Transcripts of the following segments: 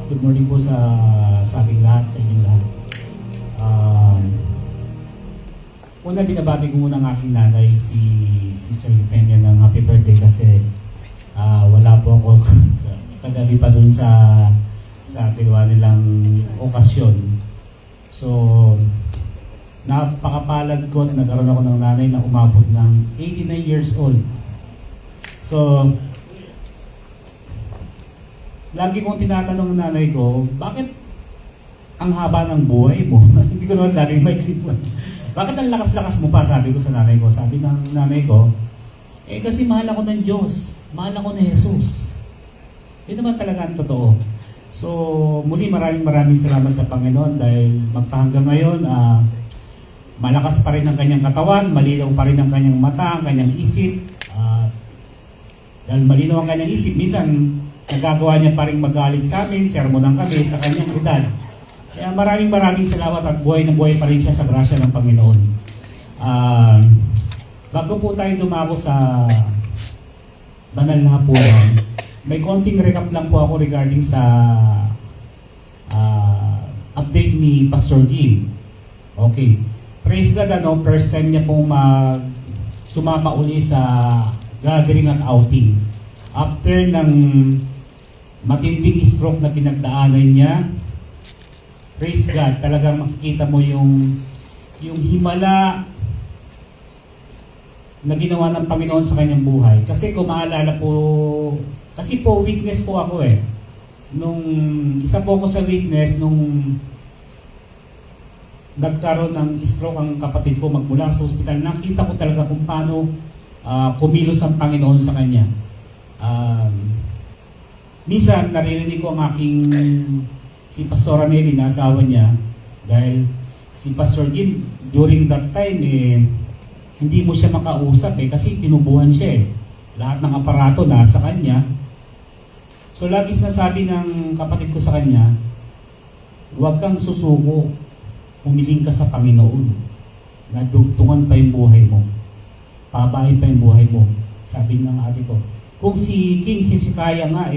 Good morning po sa ating lahat, sa inyong lahat. Una, binabati ko muna ang aking nanay, si Sister Eugenia, ng happy birthday kasi wala po ako kagabi pa dun sa ginawa nilang okasyon. So, napakapalad ko at nagkaroon ako ng nanay na umabot ng 89 years old. So, lagi kong tinatanong ng nanay ko, bakit ang haba ng buhay mo? Hindi ko naman sabing may clip mo. Bakit ang lakas-lakas mo pa? Sabi ko sa nanay ko. Sabi ng nanay ko, kasi mahal ako ng Diyos. Mahal ako ni Jesus. Yun naman talaga ang totoo. So, muli maraming salamat sa Panginoon dahil magpahanggang ngayon, malakas pa rin ang kanyang katawan, malinaw pa rin ang kanyang mata, ang kanyang isip. Dahil malinaw ang kanyang isip, minsan nagagawa niya pa rin magalit sa amin, sermonan kami sa kanyang edad. Kaya maraming salamat at buhay na buhay pa rin siya sa grasya ng Panginoon. Bago po tayo dumako sa banal na hapunan, may konting recap lang po ako regarding sa update ni Pastor Jim. Okay. Praise God, first time niya pong sumama uli sa gathering at outing. After ng matinding stroke na pinagdaanan niya, praise God, talagang makikita mo yung himala na ginawa ng Panginoon sa kanyang buhay. Kasi kung maalala po, kasi po witness po ako isa po ako sa witness nung nagkaroon ng stroke ang kapatid ko magmula sa ospital. Nakita ko talaga kung paano kumilos ang Panginoon sa kanya. Minsan, naririnig ko ang si Pastor Nelly na asawa niya dahil si Pastor Jim, during that time, hindi mo siya makausap kasi tinubuhan siya Lahat ng aparato nasa kanya. So, lagi sinasabi ng kapatid ko sa kanya, huwag kang susuko, humiling ka sa Panginoon. Nadugtungan pa yung buhay mo. Pabahin pa yung buhay mo. Sabi ng ate ko, kung si King Hezekiah nga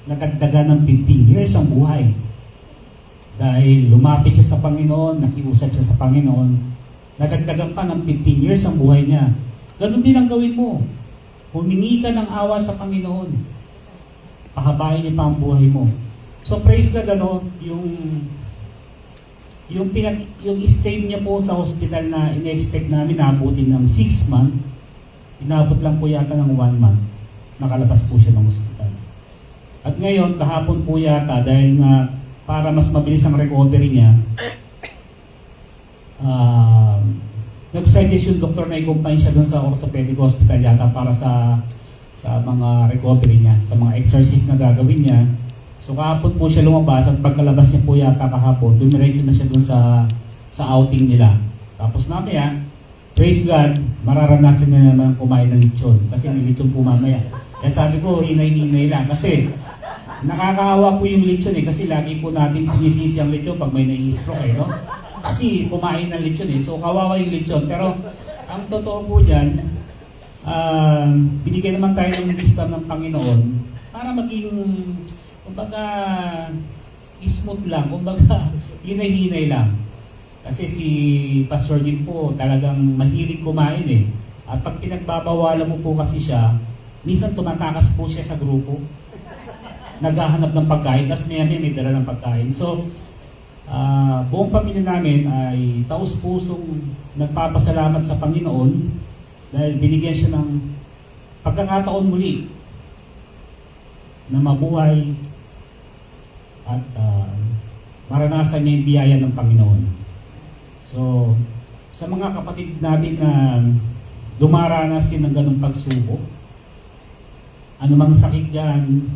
nadagdagan ng 15 years ang buhay. Dahil lumapit siya sa Panginoon, nakiusap siya sa Panginoon, nadagdagan pa ng 15 years ang buhay niya. Ganun din ang gawin mo. Humingi ka ng awa sa Panginoon. Pahabain niya pa ang buhay mo. So praise God, yung stay niya po sa hospital na in-expect namin, naabutin ng 6 months, inabot lang po yata ng 1 month. Nakalabas po siya ng hospital. At ngayon, kahapon po yata, dahil nga para mas mabilis ang recovery niya, nag-suggest yung doktor na i-combine siya doon sa orthopedic hospital yata para sa mga recovery niya, sa mga exercise na gagawin niya. So kahapon po siya lumabas at pagkalabas niya po yata kahapon, dumiretso na siya doon sa outing nila. Tapos mamaya, praise God, mararanasan niya naman kumain ng lechon kasi may lechon po mamaya. Kaya sabi ko, hinay-hinay lang kasi nakakaawa po yung lechon kasi lagi po natin sinisisi ang lechon pag may nai-stroke no? Kasi kumain ng lechon so kawawa yung lechon. Pero ang totoo po dyan, binigyan naman tayo ng wisdom ng Panginoon para maging, kumbaga, smooth lang, kumbaga, hinay-hinay lang. Kasi si Pastor Jim po talagang mahilig kumain At pag pinagbabawalan mo po kasi siya, minsan tumatakas po siya sa grupo. Naghahanap ng pagkain, tapos may dala ng pagkain. So, buong pamilya namin ay taus-pusong nagpapasalamat sa Panginoon dahil binigyan siya ng pagkakataon muli na mabuhay at maranasan niya yung biyaya ng Panginoon. So, sa mga kapatid natin na dumaranas din ng ganong pagsubok, anumang sakit yan,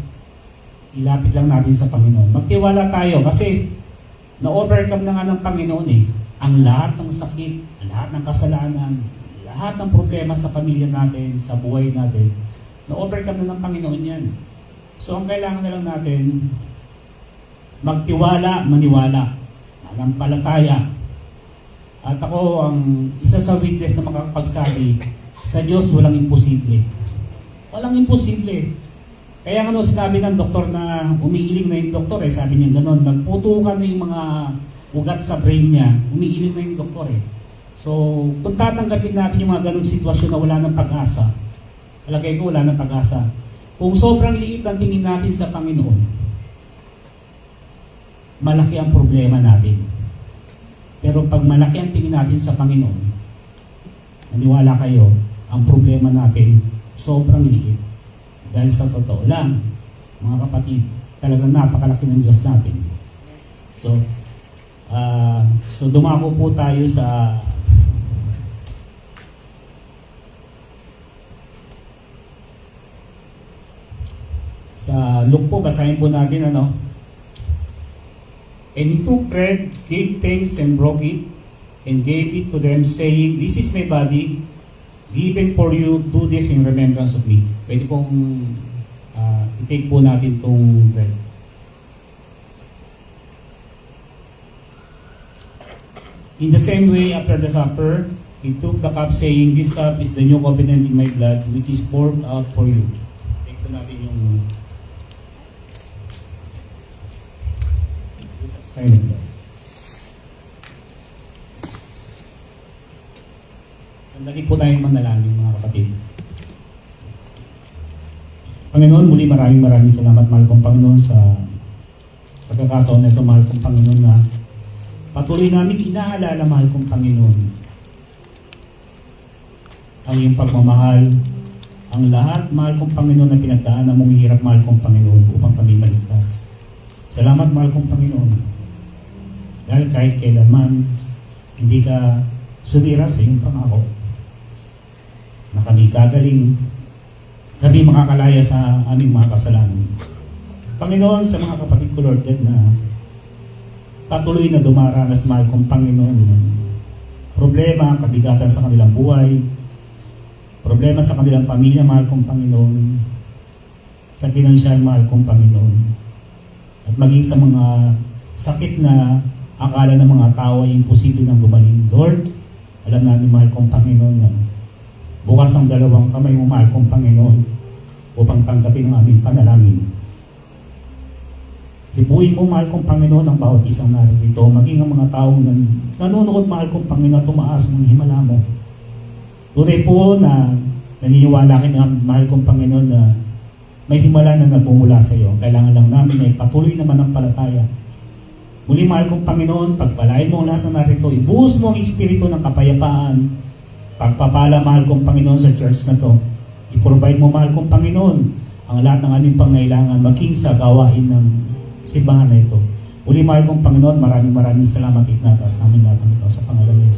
ilapit lang natin sa Panginoon. Magtiwala tayo kasi na-overcome na nga ng Panginoon ang lahat ng sakit, lahat ng kasalanan, lahat ng problema sa pamilya natin, sa buhay natin, na-overcome na ng Panginoon yan. So ang kailangan na lang natin, magtiwala, maniwala, manampalataya. At ako ang isa sa witness na makakapagsabi, sa Diyos walang imposible. Walang imposible. Kaya ano sinabi ng doktor na umiiling na yung doktor sabi niya gano'n, nagputukan na yung mga ugat sa brain niya, umiiling na yung doktor So, kung tatanggapin natin yung mga ganong sitwasyon na wala ng pag-asa, alagay ko wala ng pag-asa. Kung sobrang liit ang tingin natin sa Panginoon, malaki ang problema natin. Pero pag malaki ang tingin natin sa Panginoon, maniwala kayo, ang problema natin sobrang liit. Dahil sa totoo lang, mga kapatid, talagang napakalaki ng Diyos natin. So dumako po tayo sa Luke po, basahin po natin ano. And he took bread, gave thanks and broke it, and gave it to them, saying, "This is my body, given for you, do this in remembrance of me." Pwede pong i-take po natin itong bread. In the same way, after the supper, he took the cup, saying, "This cup is the new covenant in my blood, which is poured out for you." Take po natin yung silent blood. Sandali po tayong manalangin, mga kapatid. Panginoon, muli maraming salamat, mahal kong Panginoon, sa pagkakataon na ito, mahal kong Panginoon, na patuloy namin inaalala, mahal kong Panginoon, ang iyong pagmamahal, ang lahat, mahal kong Panginoon, na pinagdaanan mong hirap, mahal kong Panginoon, upang kami maligtas. Salamat, mahal kong Panginoon, dahil kahit kailanman hindi ka sumira sa iyong pangako, na kami gagaling, kami makakalaya sa aming mga kasalanan. Panginoon, sa mga kapatid ko, Lord God, na patuloy na dumaranas, mahal kong Panginoon, problema, kabigatan sa kanilang buhay, problema sa kanilang pamilya, mahal kong Panginoon, sa pinansyal, mahal kong Panginoon, at maging sa mga sakit na akala ng mga tao ay imposible nang gumaling. Lord, alam namin, mahal kong Panginoon, na bukas ang dalawang kamay mo, mahal kong Panginoon, upang tanggapin ang aming panalangin. Hibuin mo, mahal kong Panginoon, ang bawat isang narito, maging ang mga taong nanonood, mahal kong Panginoon, tumaas ng himala mo. Tunay po na naniniwala kami, mahal kong Panginoon, na may himala na nagmumula sa iyo. Kailangan lang namin ay patuloy naman ang palataya. Muli, mahal kong Panginoon, pagpalain mo ang lahat na narito, ibuhos mo ang espiritu ng kapayapaan, pagpapala, mahal kong Panginoon, sa church na to. I-provide mo, mahal kong Panginoon, ang lahat ng aming pangailangan, maging sa gawain ng simbahan na ito. Muli, mahal kong Panginoon, maraming salamat, itinatas namin lahat ng ito sa pangalan ni